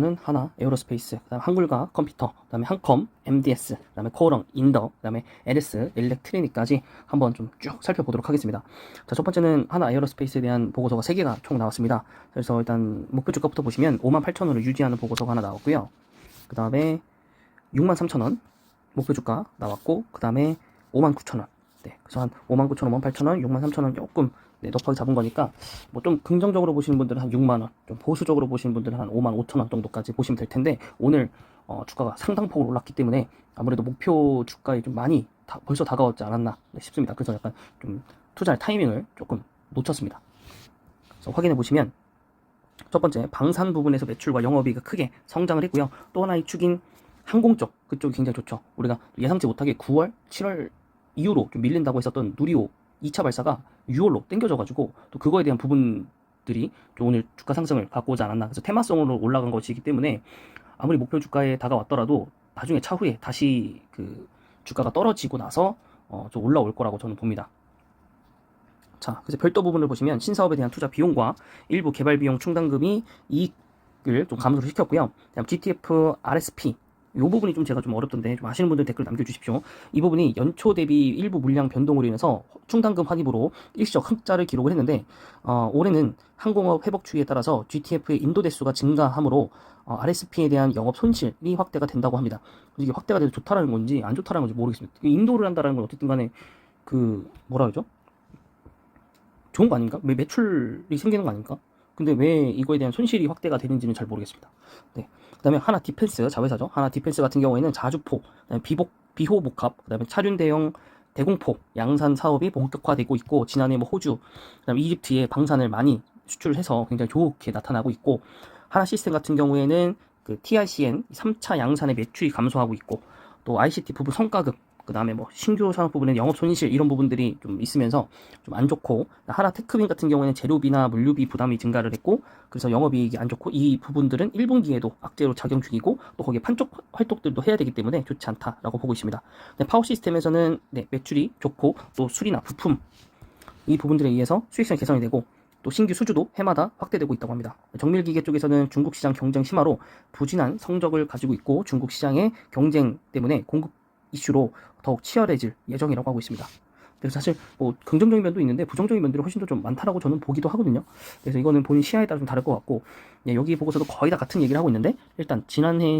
번째는 하나 에어로스페이스, 그다음 한글과 컴퓨터, 그다음에 한컴, MDS, 그다음에 코오롱, 인더, 그다음에 에르스, 일렉트리닉까지 한번 좀 쭉 살펴보도록 하겠습니다. 자, 첫 번째는 하나 에어로스페이스에 대한 보고서가 3개가 총 나왔습니다. 그래서 일단 목표 주가부터 보시면 58,000원을 유지하는 보고서가 하나 나왔고요. 그다음에 63,000원 목표 주가 나왔고, 그다음에 59,000원. 네, 그래서 한 59,000원, 18,000원, 63,000원 조금 높게 잡은 거니까 뭐 좀 긍정적으로 보시는 분들은 한 6만원, 좀 보수적으로 보시는 분들은 한 55,000원 정도까지 보시면 될 텐데, 오늘 주가가 상당폭으로 올랐기 때문에 아무래도 목표 주가에 좀 많이 벌써 다가왔지 않았나 싶습니다. 그래서 약간 좀 투자의 타이밍을 조금 놓쳤습니다. 그래서 확인해 보시면 첫 번째 방산 부분에서 매출과 영업이익이 크게 성장을 했고요. 또 하나의 축인 항공 쪽, 그쪽이 굉장히 좋죠. 우리가 예상치 못하게 9월, 7월 이후로 좀 밀린다고 했었던 누리호 2차 발사가 6월로 땡겨져가지고, 또 그거에 대한 부분들이 좀 오늘 주가 상승을 갖고 오지 않았나. 그래서 테마성으로 올라간 것이기 때문에 아무리 목표 주가에 다가왔더라도 나중에 차후에 다시 그 주가가 떨어지고 나서 좀 올라올 거라고 저는 봅니다. 자, 그래서 별도 부분을 보시면 신사업에 대한 투자 비용과 일부 개발 비용 충당금이 이익을 좀 감소를 시켰고요. 그다음 GTF RSP, 이 부분이 좀 제가 좀 어렵던데 좀 아시는 분들 댓글 남겨주십시오. 이 부분이 연초 대비 일부 물량 변동으로 인해서 충당금 환입으로 일시적 흑자를 기록을 했는데, 올해는 항공업 회복 추이에 따라서 GTF의 인도 대수가 증가하므로 RSP에 대한 영업 손실이 확대가 된다고 합니다. 이게 확대가 돼도 좋다라는 건지 안 좋다라는 건지 모르겠습니다. 인도를 한다라는 건 어쨌든 간에 그 뭐라 그러죠? 좋은 거 아닌가? 왜 매출이 생기는 거 아닌가? 근데 왜 이거에 대한 손실이 확대가 되는지는 잘 모르겠습니다. 네. 그다음에 하나 디펜스 자회사죠. 하나 디펜스 같은 경우에는 자주포, 그다음에 비호 복합, 그다음에 차륜 대형 대공포 양산 사업이 본격화되고 있고, 지난해 뭐 호주, 그다음에 이집트에 방산을 많이 수출해서 굉장히 좋게 나타나고 있고, 하나 시스템 같은 경우에는 그 TICN 3차 양산의 매출이 감소하고 있고, 또 ICT 부분 성과급, 그 다음에 뭐 신규 산업 부분에 영업 손실 이런 부분들이 좀 있으면서 좀 안 좋고, 하나 테크빈 같은 경우에는 재료비나 물류비 부담이 증가를 했고, 그래서 영업이익이 안 좋고, 이 부분들은 1분기에도 악재로 작용 중이고, 또 거기에 판촉 활동들도 해야 되기 때문에 좋지 않다라고 보고 있습니다. 파워 시스템에서는 매출이 좋고, 또 수리나 부품 이 부분들에 의해서 수익성이 개선이 되고, 또 신규 수주도 해마다 확대되고 있다고 합니다. 정밀기계 쪽에서는 중국 시장 경쟁 심화로 부진한 성적을 가지고 있고, 중국 시장의 경쟁 때문에 공급 이슈로 더욱 치열해질 예정이라고 하고 있습니다. 그래서 사실 뭐 긍정적인 면도 있는데 부정적인 면들이 훨씬 더 좀 많다라고 저는 보기도 하거든요. 그래서 이거는 본인 시야에 따라 좀 다를 것 같고, 여기 보고서도 거의 다 같은 얘기를 하고 있는데, 일단 지난해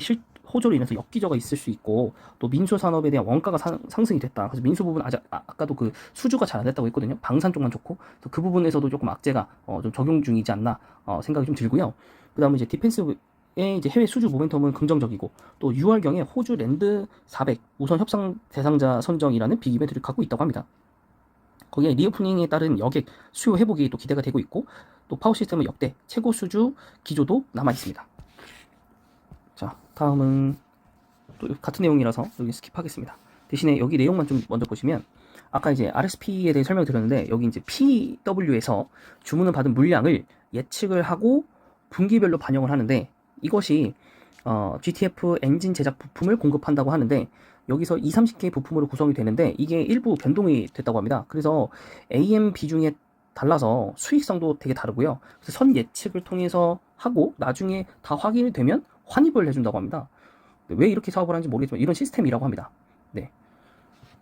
호조로 인해서 역기저가 있을 수 있고, 또 민수 산업에 대한 원가가 상승이 됐다. 그래서 민수 부분 아까도 그 수주가 잘 안 됐다고 했거든요. 방산 쪽만 좋고, 그 부분에서도 조금 악재가 좀 적용 중이지 않나 생각이 좀 들고요. 그다음에 이제 디펜스 이제 해외 수주 모멘텀은 긍정적이고, 또 6월경에 호주 랜드 400 우선 협상 대상자 선정이라는 빅 이벤트를 갖고 있다고 합니다. 거기에 리오프닝에 따른 여객 수요 회복이 또 기대가 되고 있고, 또 파워 시스템은 역대 최고 수주 기조도 남아 있습니다. 자, 다음은 또 같은 내용이라서 여기 스킵하겠습니다. 대신에 여기 내용만 좀 먼저 보시면, 아까 이제 RSP에 대해 설명을 드렸는데, 여기 이제 PW에서 주문을 받은 물량을 예측을 하고 분기별로 반영을 하는데, 이것이 GTF 엔진 제작 부품을 공급한다고 하는데, 여기서 20-30개의 부품으로 구성이 되는데, 이게 일부 변동이 됐다고 합니다. 그래서 AM 비중에 달라서 수익성도 되게 다르고요. 그래서 선 예측을 통해서 하고 나중에 다 확인이 되면 환입을 해준다고 합니다. 왜 이렇게 사업을 하는지 모르겠지만 이런 시스템이라고 합니다. 네.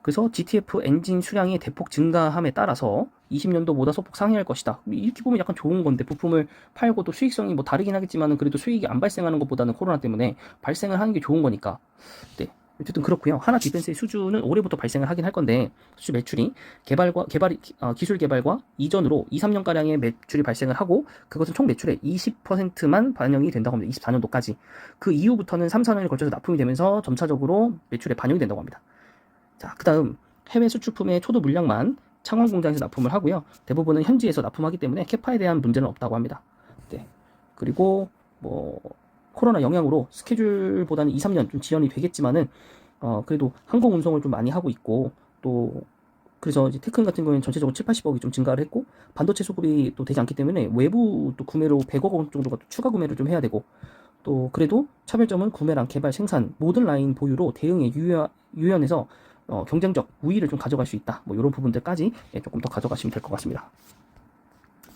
그래서 GTF 엔진 수량이 대폭 증가함에 따라서 20년도보다 소폭 상회할 것이다. 이렇게 보면 약간 좋은 건데, 부품을 팔고도 수익성이 뭐 다르긴 하겠지만은 그래도 수익이 안 발생하는 것보다는 코로나 때문에 발생을 하는 게 좋은 거니까. 네. 어쨌든 그렇고요. 하나 디펜스의 수주는 올해부터 발생을 하긴 할 건데, 수주 매출이 기술 개발과 이전으로 2-3년가량의 매출이 발생을 하고, 그것은 총 매출의 20%만 반영이 된다고 합니다. 24년도까지. 그 이후부터는 3-4년에 걸쳐서 납품이 되면서 점차적으로 매출에 반영이 된다고 합니다. 자, 그 다음 해외 수출품의 초도 물량만 창원 공장에서 납품을 하고요. 대부분은 현지에서 납품하기 때문에 캐파에 대한 문제는 없다고 합니다. 네. 그리고 뭐 코로나 영향으로 스케줄보다는 2-3년 좀 지연이 되겠지만은 그래도 항공 운송을 좀 많이 하고 있고, 또 그래서 이제 테크인 같은 경우에는 전체적으로 7-80억이 좀 증가를 했고, 반도체 수급이 또 되지 않기 때문에 외부 또 구매로 100억 원 정도가 또 추가 구매를 좀 해야 되고, 또 그래도 차별점은 구매랑 개발, 생산 모든 라인 보유로 대응에 유연해서 경쟁적 우위를 좀 가져갈 수 있다. 뭐 이런 부분들까지 조금 더 가져가시면 될 것 같습니다.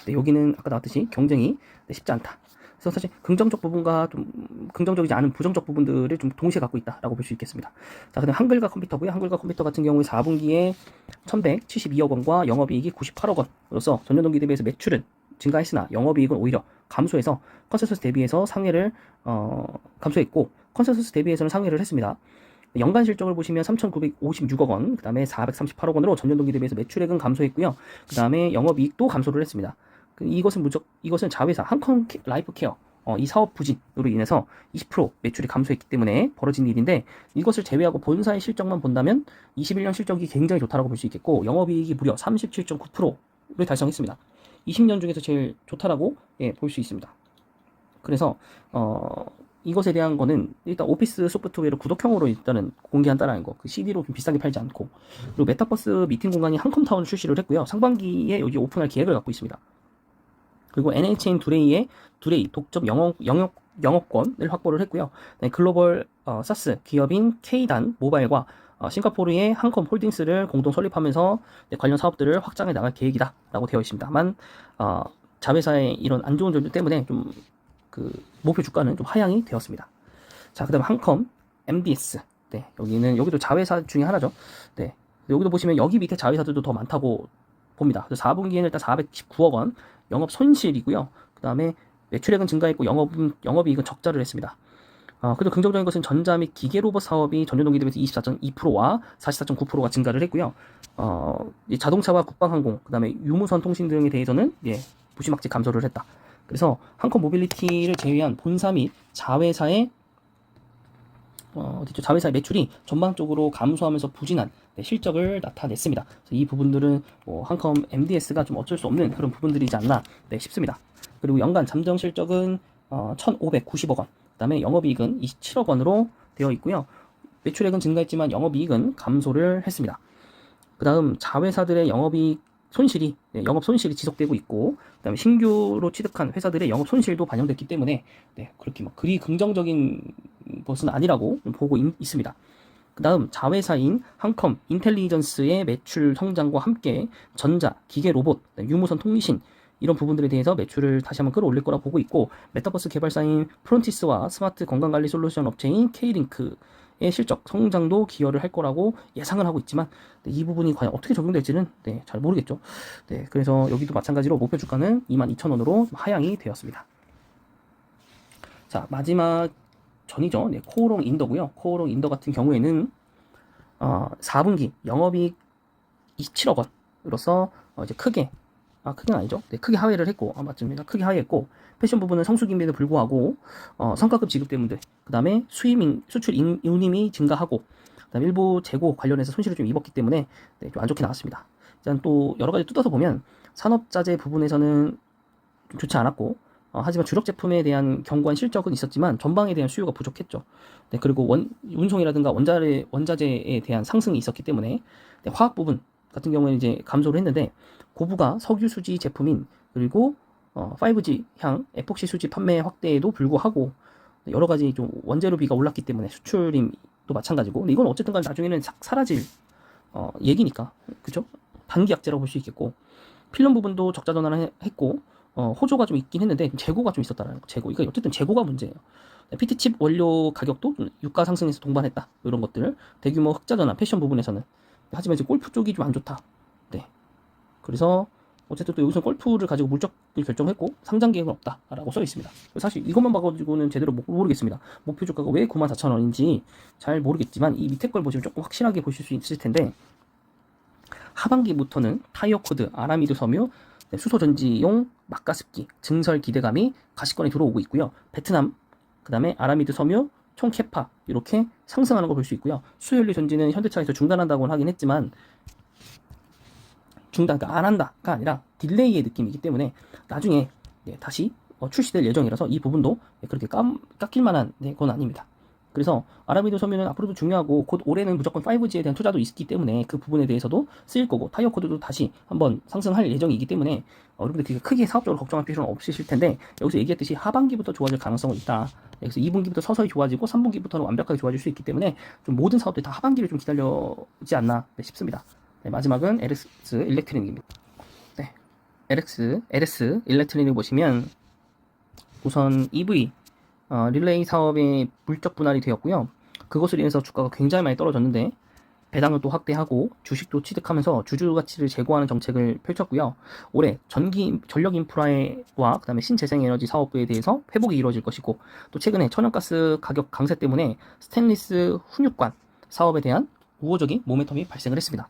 네, 여기는 아까 나왔듯이 경쟁이 쉽지 않다. 그래서 사실 긍정적 부분과 좀 긍정적이지 않은 부정적 부분들을 좀 동시에 갖고 있다라고 볼 수 있겠습니다. 자, 그다음 한글과 컴퓨터고요. 한글과 컴퓨터 같은 경우에 4분기에 1,172억 원과 영업이익이 98억 원으로서 전년 동기 대비해서 매출은 증가했으나 영업이익은 오히려 감소해서 컨센서스 대비해서 상회를 감소했고 컨센서스 대비해서는 상회를 했습니다. 연간 실적을 보시면 3,956억 원, 그 다음에 438억 원으로 전년 동기 대비해서 매출액은 감소했고요. 그 다음에 영업이익도 감소를 했습니다. 이것은 자회사 한컴 라이프 케어 이 사업 부진으로 인해서 20% 매출이 감소했기 때문에 벌어진 일인데, 이것을 제외하고 본사의 실적만 본다면 21년 실적이 굉장히 좋다라고 볼 수 있겠고, 영업이익이 무려 37.9%를 달성했습니다. 20년 중에서 제일 좋다라고 볼 수 있습니다. 그래서 이것에 대한 거는 일단 오피스 소프트웨어를 구독형으로 일단은 공개한다라는 거, 그 CD로 좀 비싸게 팔지 않고, 그리고 메타버스 미팅 공간이 한컴타운을 출시를 했고요. 상반기에 여기 오픈할 계획을 갖고 있습니다. 그리고 NHN 두레이 독점 영업권을 확보를 했고요. 네, 글로벌 사스 기업인 K단 모바일과 싱가포르의 한컴 홀딩스를 공동 설립하면서 관련 사업들을 확장해 나갈 계획이다라고 되어 있습니다만, 자회사의 이런 안 좋은 점들 때문에 좀 그 목표 주가는 좀 하향이 되었습니다. 자, 그다음 한컴 MDS. 네, 여기도 자회사 중에 하나죠. 네, 여기도 보시면 여기 밑에 자회사들도 더 많다고 봅니다. 그래서 4분기에는 일단 419억 원 영업 손실이고요. 그 다음에 매출액은 증가했고 영업이익은 적자를 했습니다. 그래도 긍정적인 것은 전자 및 기계 로봇 사업이 전년 동기 대비해서 24.2%와 44.9%가 증가를 했고요. 이 자동차와 국방항공, 그 다음에 유무선 통신 등에 대해서는 무지막지 감소를 했다. 그래서 한컴 모빌리티를 제외한 본사 및 자회사의 자회사의 매출이 전반적으로 감소하면서 부진한 실적을 나타냈습니다. 이 부분들은 한컴 MDS가 좀 어쩔 수 없는 그런 부분들이지 않나 싶습니다. 그리고 연간 잠정 실적은 1,590억 원, 그 다음에 영업이익은 27억 원으로 되어 있고요. 매출액은 증가했지만 영업이익은 감소를 했습니다. 그 다음 자회사들의 영업 손실이 지속되고 있고, 그 다음에 신규로 취득한 회사들의 영업 손실도 반영됐기 때문에 그렇게 그리 긍정적인 것은 아니라고 보고 있습니다. 그 다음 자회사인 한컴 인텔리전스의 매출 성장과 함께 전자, 기계 로봇, 유무선 통신 이런 부분들에 대해서 매출을 다시 한번 끌어올릴 거라 보고 있고, 메타버스 개발사인 프론티스와 스마트 건강관리 솔루션 업체인 K링크의 실적 성장도 기여를 할 거라고 예상을 하고 있지만, 이 부분이 과연 어떻게 적용될지는 잘 모르겠죠. 그래서 여기도 마찬가지로 목표 주가는 22,000원으로 하향이 되었습니다. 자, 마지막 전이죠. 코오롱 인더고요. 코오롱 인더 같은 경우에는 4분기 영업이익 27억 원으로서 이제 크게는 아니죠. 크게 하회를 했고, 맞습니다. 크게 하회했고, 패션 부분은 성수기임에도 불구하고 성과급 지급 때문에, 그 다음에 수출 운임이 증가하고, 그 다음에 일부 재고 관련해서 손실을 좀 입었기 때문에 좀 안 좋게 나왔습니다. 일단 또 여러 가지 뜯어서 보면 산업자재 부분에서는 좀 좋지 않았고, 하지만 주력 제품에 대한 견고한 실적은 있었지만 전방에 대한 수요가 부족했죠. 그리고 운송이라든가 원자재에 대한 상승이 있었기 때문에 화학 부분 같은 경우에는 이제 감소를 했는데, 고부가 석유 수지 제품인, 그리고 5G향 에폭시 수지 판매 확대에도 불구하고 여러 가지 좀 원재료비가 올랐기 때문에 수출임도 마찬가지고, 근데 이건 어쨌든 간에 나중에는 사라질 얘기니까, 그죠? 단기 약재라고 볼 수 있겠고, 필름 부분도 적자 전환을 했고, 호조가 좀 있긴 했는데 재고가 좀 있었다라는 거. 이거 어쨌든 재고가 문제예요. PT칩 원료 가격도 유가 상승에서 동반했다. 이런 것들. 대규모 흑자 전환, 패션 부분에서는. 하지만 이제 골프 쪽이 좀 안 좋다. 그래서 어쨌든 또 여기서 골프를 가지고 물적을 결정했고 상장 계획은 없다라고 써 있습니다. 사실 이것만 봐가지고는 제대로 모르겠습니다. 목표 주가가 왜 94,000원인지 잘 모르겠지만, 이 밑에 걸 보시면 조금 확실하게 보실 수 있을 텐데, 하반기부터는 타이어 코드, 아라미드 섬유, 수소전지용 막가습기, 증설 기대감이 가시권에 들어오고 있고요. 베트남, 그 다음에 아라미드 섬유, 총 캐파 이렇게 상승하는 걸 볼 수 있고요. 수요연료 전지는 현대차에서 중단한다고는 하긴 했지만, 그러니까 안 한다가 아니라 딜레이의 느낌이기 때문에 나중에 다시 출시될 예정이라서 이 부분도 그렇게 깎일 만한 건 아닙니다. 그래서 아라미드 섬유는 앞으로도 중요하고, 곧 올해는 무조건 5G에 대한 투자도 있기 때문에 그 부분에 대해서도 쓰일 거고, 타이어 코드도 다시 한번 상승할 예정이기 때문에 여러분들 되게 크게 사업적으로 걱정할 필요는 없으실 텐데, 여기서 얘기했듯이 하반기부터 좋아질 가능성은 있다. 그래서 2분기부터 서서히 좋아지고 3분기부터는 완벽하게 좋아질 수 있기 때문에 좀 모든 사업들이 다 하반기를 좀 기다려지 않나 싶습니다. 마지막은 LS 일렉트릭입니다. LS 일렉트릭을 보시면 우선 EV 릴레이 사업의 물적 분할이 되었고요. 그것으로 인해서 주가가 굉장히 많이 떨어졌는데 배당을 또 확대하고 주식도 취득하면서 주주 가치를 제고하는 정책을 펼쳤고요. 올해 전력 인프라와 그다음에 신재생에너지 사업부에 대해서 회복이 이루어질 것이고, 또 최근에 천연가스 가격 강세 때문에 스테인리스 훈육관 사업에 대한 우호적인 모멘텀이 발생을 했습니다.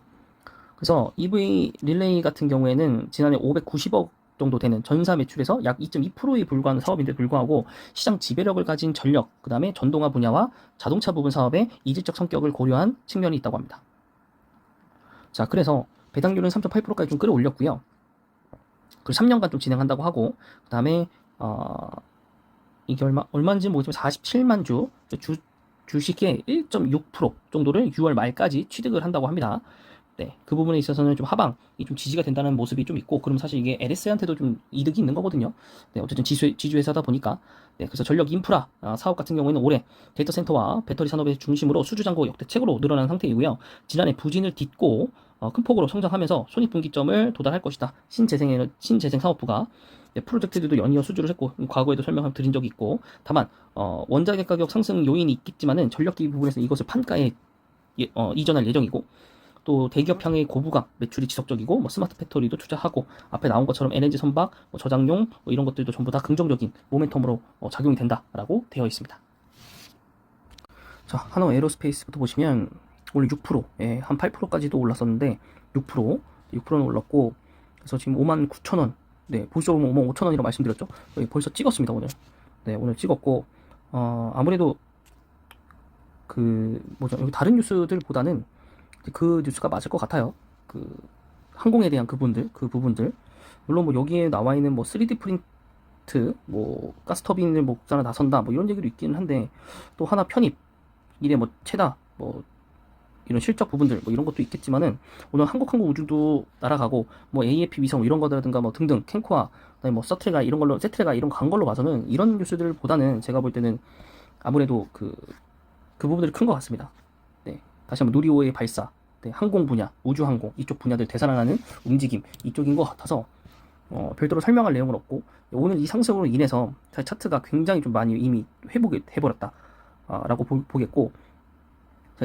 그래서 EV 릴레이 같은 경우에는 지난해 590억 정도 되는 전사 매출에서 약 2.2%에 불과하는 사업인데 불구하고 시장 지배력을 가진 전력, 그 다음에 전동화 분야와 자동차 부분 사업의 이질적 성격을 고려한 측면이 있다고 합니다. 자, 그래서 배당률은 3.8%까지 좀 끌어올렸고요. 그리고 3년간 좀 진행한다고 하고, 그 다음에 이게 얼마인지 모르겠지만 47만 주식의 1.6% 정도를 6월 말까지 취득을 한다고 합니다. 네, 그 부분에 있어서는 좀 하방이 좀 지지가 된다는 모습이 좀 있고, 그럼 사실 이게 LS한테도 좀 이득이 있는 거거든요. 네, 어쨌든 지주회사다 보니까. 네, 그래서 전력 인프라 사업 같은 경우에는 올해 데이터 센터와 배터리 산업의 중심으로 수주 잔고 역대 최고로 늘어난 상태이고요. 지난해 부진을 딛고 큰 폭으로 성장하면서 손익분기점을 도달할 것이다. 신재생 사업부가. 네, 프로젝트들도 연이어 수주를 했고, 과거에도 설명을 드린 적이 있고, 다만 원자재 가격 상승 요인이 있겠지만은 전력기 부분에서 이것을 판가에 이전할 예정이고, 또 대기업향의 고부가 매출이 지속적이고, 뭐 스마트 배터리도 투자하고, 앞에 나온 것처럼 에너지 선박, 뭐 저장용 뭐 이런 것들도 전부 다 긍정적인 모멘텀으로 작용이 된다라고 되어 있습니다. 자, 하나 에어로스페이스부터 보시면 원래 6%, 예, 한 8%까지도 올랐었는데 6%는 올랐고, 그래서 지금 59,000원, 네, 보시죠, 55,000원이라고 말씀드렸죠. 벌써 찍었습니다 오늘. 네, 오늘 찍었고, 아무래도 그 뭐죠, 여기 다른 뉴스들보다는 그 뉴스가 맞을 것 같아요. 그 항공에 대한 그 부분들. 물론 뭐 여기에 나와 있는 뭐 3D 프린트, 뭐 가스터빈을 목자나 나선다, 뭐 이런 얘기도 있기는 한데, 또 하나 편입, 이래 뭐 최다, 뭐 이런 실적 부분들 뭐 이런 것도 있겠지만은, 오늘 한국우주도 날아가고 뭐 AFP 위성 이런 거라든가 뭐 등등 캔코아, 그다음에 뭐 세트레가 이런 거 간 걸로 봐서는 이런 뉴스들보다는 제가 볼 때는 아무래도 그 부분들이 큰 것 같습니다. 네, 다시 한번 누리호의 발사, 네, 항공 분야, 우주항공 이쪽 분야들 되살아나는 움직임 이쪽인 것 같아서 별도로 설명할 내용은 없고, 오늘 이 상승으로 인해서 차트가 굉장히 좀 많이 이미 회복이 해버렸다 라고 보겠고,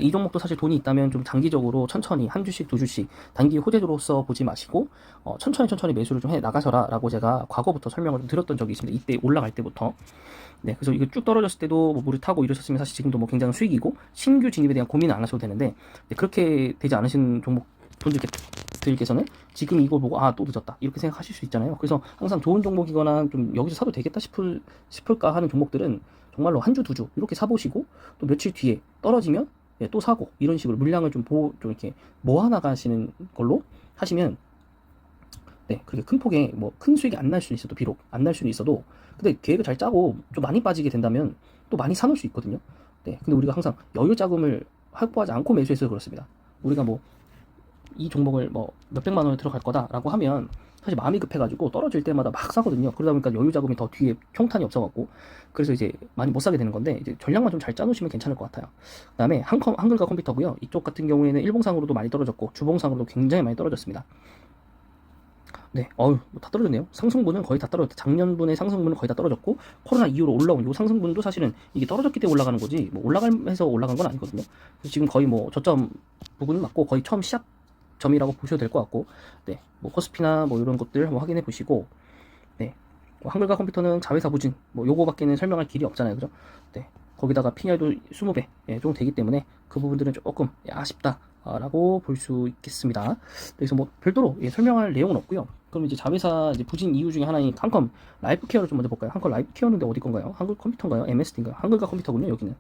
이 종목도 사실 돈이 있다면 좀 장기적으로 천천히 한 주씩 두 주씩 단기 호재로서 보지 마시고 천천히 매수를 좀 해 나가셔라 라고 제가 과거부터 설명을 좀 드렸던 적이 있습니다. 이때 올라갈 때부터. 네, 그래서 이거 쭉 떨어졌을 때도 뭐 물을 타고 이러셨으면 사실 지금도 뭐 굉장한 수익이고 신규 진입에 대한 고민은 안 하셔도 되는데, 네, 그렇게 되지 않으신 종목 분들께서는 지금 이걸 보고 또 늦었다 이렇게 생각하실 수 있잖아요. 그래서 항상 좋은 종목이거나 좀 여기서 사도 되겠다 싶을까 하는 종목들은 정말로 한 주 두 주 이렇게 사보시고, 또 며칠 뒤에 떨어지면 또 사고, 이런 식으로 물량을 좀 이렇게 모아 나가시는 걸로 하시면, 네, 그렇게 큰 폭의 뭐 큰 수익이 안 날 수는 있어도, 비록 안 날 수는 있어도, 근데 계획을 잘 짜고 좀 많이 빠지게 된다면 또 많이 사놓을 수 있거든요. 네, 근데 우리가 항상 여유 자금을 확보하지 않고 매수해서 그렇습니다. 우리가 뭐 이 종목을 뭐 몇백만 원을 들어갈 거다라고 하면 사실 마음이 급해가지고 떨어질 때마다 막 사거든요. 그러다 보니까 여유 자금이 더 뒤에 평탄이 없어갖고, 그래서 이제 많이 못 사게 되는 건데, 이제 전략만 좀 잘 짜놓으시면 괜찮을 것 같아요. 그다음에 한글과 컴퓨터고요. 이쪽 같은 경우에는 일봉상으로도 많이 떨어졌고 주봉상으로도 굉장히 많이 떨어졌습니다. 네, 다 떨어졌네요. 상승분은 거의 다 떨어졌다. 작년분의 상승분은 거의 다 떨어졌고, 코로나 이후로 올라온 요 상승분도 사실은 이게 떨어졌기 때문에 올라가는 거지, 뭐 올라가면서 올라간 건 아니거든요. 그래서 지금 거의 뭐 저점 부분은 맞고 거의 처음 시작점이라고 보셔도 될 것 같고, 네, 뭐 코스피나 뭐 이런 것들 한번 확인해 보시고, 네, 뭐 한글과 컴퓨터는 자회사 부진, 뭐 요거밖에는 설명할 길이 없잖아요, 그죠? 네, 거기다가 PR도 20배 정도 되기 때문에 그 부분들은 조금 아쉽다 라고 볼 수 있겠습니다. 그래서 뭐 별도로 설명할 내용은 없고요. 그럼 이제 자회사 이제 부진 이유 중에 하나인 한컴 라이프케어를 좀 먼저 볼까요? 한컴 라이프케어인데 어디 건가요? 한글 컴퓨터인가요? MSD인가요? 한글과 컴퓨터군요, 여기는.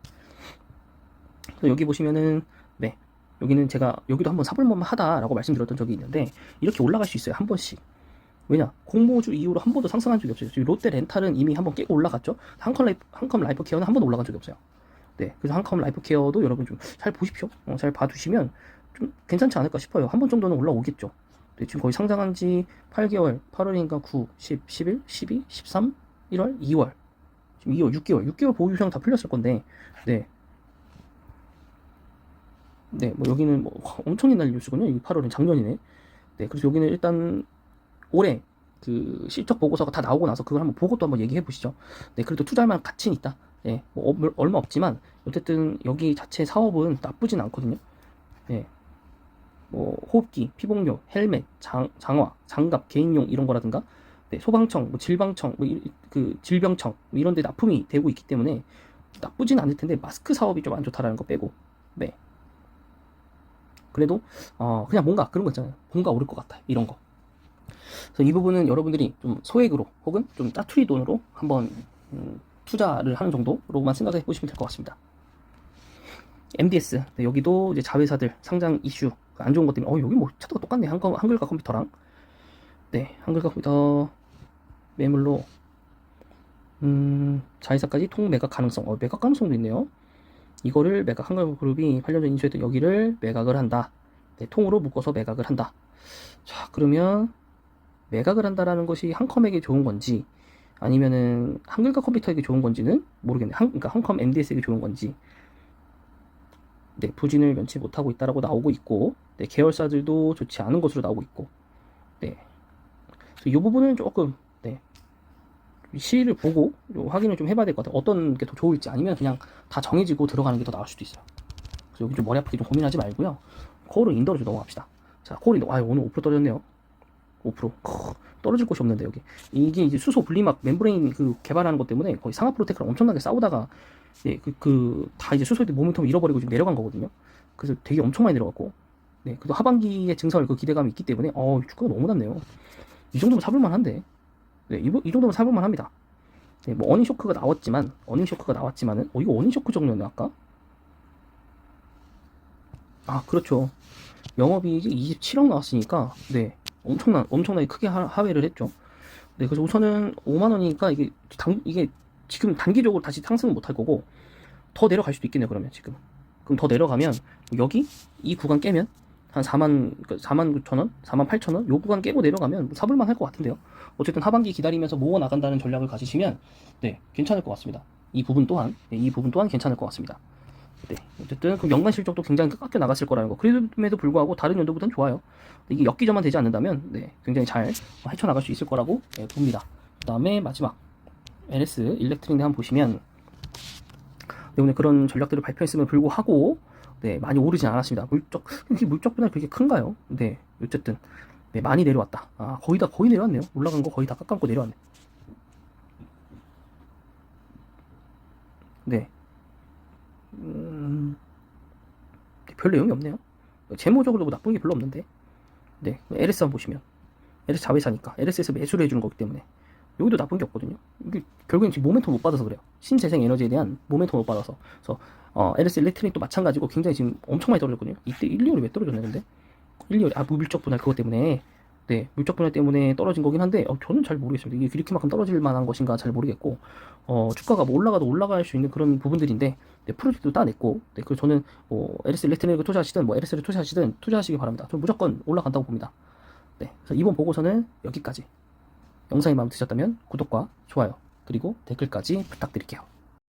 그래서 여기 보시면은, 네, 여기는 제가 여기도 한번 사볼만 하다라고 말씀드렸던 적이 있는데, 이렇게 올라갈 수 있어요, 한 번씩. 왜냐, 공모주 이후로 한 번도 상승한 적이 없어요. 롯데 렌탈은 이미 한번 깨고 올라갔죠. 한컴 라이프케어는 한 번도 올라간 적이 없어요. 네, 그래서 한컴 라이프케어도 여러분 좀 잘 보십시오. 잘 봐두시면 좀 괜찮지 않을까 싶어요. 한 번 정도는 올라오겠죠. 네, 지금 거의 상장한 지 8개월, 8월인가 9, 10, 11, 12, 13, 1월, 2월. 지금 2월, 6개월 보유 유형 다 풀렸을 건데, 네. 네, 뭐 여기는 뭐 엄청 옛날 뉴스군요. 이 8월은 작년이네. 네, 그래서 여기는 일단 올해 그 실적 보고서가 다 나오고 나서 그걸 한번 보고 또 한번 얘기해 보시죠. 네, 그래도 투자할 만한 가치는 있다. 예, 뭐 얼마 없지만 어쨌든 여기 자체 사업은 나쁘진 않거든요. 예, 뭐 호흡기, 피복료, 헬멧, 장화, 장갑, 개인용 이런 거라든가, 네, 소방청, 뭐 질방청, 그 질병청 뭐 이런 데 납품이 되고 있기 때문에 나쁘진 않을 텐데 마스크 사업이 좀 안 좋다라는 거 빼고, 네. 그래도 그냥 뭔가 그런 거 있잖아요. 뭔가 오를 것 같다 이런 거. 그래서 이 부분은 여러분들이 좀 소액으로 혹은 좀 짜투리 돈으로 한번 투자를 하는 정도로만 생각해 보시면 될 것 같습니다. MDS, 네, 여기도 이제 자회사들 상장 이슈 안 좋은 것 때문에 여기 뭐 차트가 똑같네. 한글과 컴퓨터랑. 네, 한글과 컴퓨터 매물로 자회사까지 통 매각 가능성. 매각 가능성도 있네요. 이거를 매각, 한글그룹이 8년 전 인수했던 여기를 매각을 한다. 네, 통으로 묶어서 매각을 한다. 자, 그러면 매각을 한다라는 것이 한컴에게 좋은 건지 아니면은 한글과 컴퓨터에게 좋은 건지는 모르겠네. 그러니까 한컴 MDS에게 좋은 건지. 네, 부진을 면치 못하고 있다라고 나오고 있고, 네, 계열사들도 좋지 않은 것으로 나오고 있고, 네, 이 부분은 조금, 네, 시를 보고 확인을 좀 해봐야 될 것 같아요. 어떤 게 더 좋을지, 아니면 그냥 다 정해지고 들어가는 게 더 나을 수도 있어요. 그래서 여기 좀 머리 아프게 좀 고민하지 말고요. 코어로 인더로 좀 넘어갑시다. 자, 코어 인더, 오늘 5% 떨어졌네요. 5%. 떨어질 곳이 없는데, 여기. 이게 이제 수소 분리막 멤브레인 그 개발하는 것 때문에 거의 상하 프로테크랑 엄청나게 싸우다가, 네, 다 이제 수소에 모멘텀 잃어버리고 좀 내려간 거거든요. 그래서 되게 엄청 많이 내려갔고, 네, 그래도 하반기에 증설 그 기대감이 있기 때문에, 주가가 너무 낮네요. 이 정도면 사볼만 한데, 네, 이 정도면 사볼만 합니다. 네, 뭐, 어닝 쇼크가 나왔지만은, 이거 어닝 쇼크 정도였나, 아까? 그렇죠. 영업이익이 27억 나왔으니까, 네, 엄청나게 크게 하회를 했죠. 네, 그래서 우선은 5만원이니까 이게 지금 단기적으로 다시 상승은 못할 거고, 더 내려갈 수도 있겠네요, 그러면 지금. 그럼 더 내려가면, 여기, 이 구간 깨면, 한 49,000원? 48,000원? 요 구간 깨고 내려가면 사볼만 할 것 같은데요. 어쨌든 하반기 기다리면서 모아 나간다는 전략을 가지시면, 네, 괜찮을 것 같습니다. 이 부분 또한 괜찮을 것 같습니다. 네, 어쨌든 그 연간 실적도 굉장히 깎여 나갔을 거라는 거. 그럼에도 불구하고 다른 연도보다는 좋아요. 이게 엮기저만 되지 않는다면, 네, 굉장히 잘 헤쳐나갈 수 있을 거라고, 네, 봅니다. 그 다음에 마지막 LS 일렉트릭 한번 보시면, 네, 오늘 그런 전략들을 발표했음에도 불구하고, 네, 많이 오르진 않았습니다. 물적 분할 그렇게 큰가요? 네, 어쨌든, 네, 많이 내려왔다. 거의 내려왔네요. 올라간 거 거의 다 깎아먹고 내려왔네. 네. 별 내용이 없네요. 재무적으로 뭐 나쁜 게 별로 없는데. 네, LS 한번 보시면. LS 자회사니까. LS에서 매수를 해주는 거기 때문에. 여기도 나쁜 게 없거든요. 이게 결국엔 지금 모멘텀 못 받아서 그래요. 신재생 에너지에 대한 모멘텀 못 받아서. 그래서 LS 일렉트릭도 마찬가지고 굉장히 지금 엄청 많이 떨어졌거든요. 이때 1, 2월이 왜 떨어졌나 근데? 1, 2월이 물적 분할 그것 때문에. 네, 물적 분할 때문에 떨어진 거긴 한데 저는 잘 모르겠습니다. 이게 이렇게만큼 떨어질 만한 것인가 잘 모르겠고, 주가가 뭐 올라가도 올라갈 수 있는 그런 부분들인데, 네, 프로젝트도 따냈고, 네, 그리고 저는 뭐 LS 일렉트릭을 투자하시든 뭐 LS를 투자하시든 투자하시기 바랍니다. 저는 무조건 올라간다고 봅니다. 네, 그래서 이번 보고서는 여기까지. 영상이 마음에 드셨다면 구독과 좋아요 그리고 댓글까지 부탁드릴게요.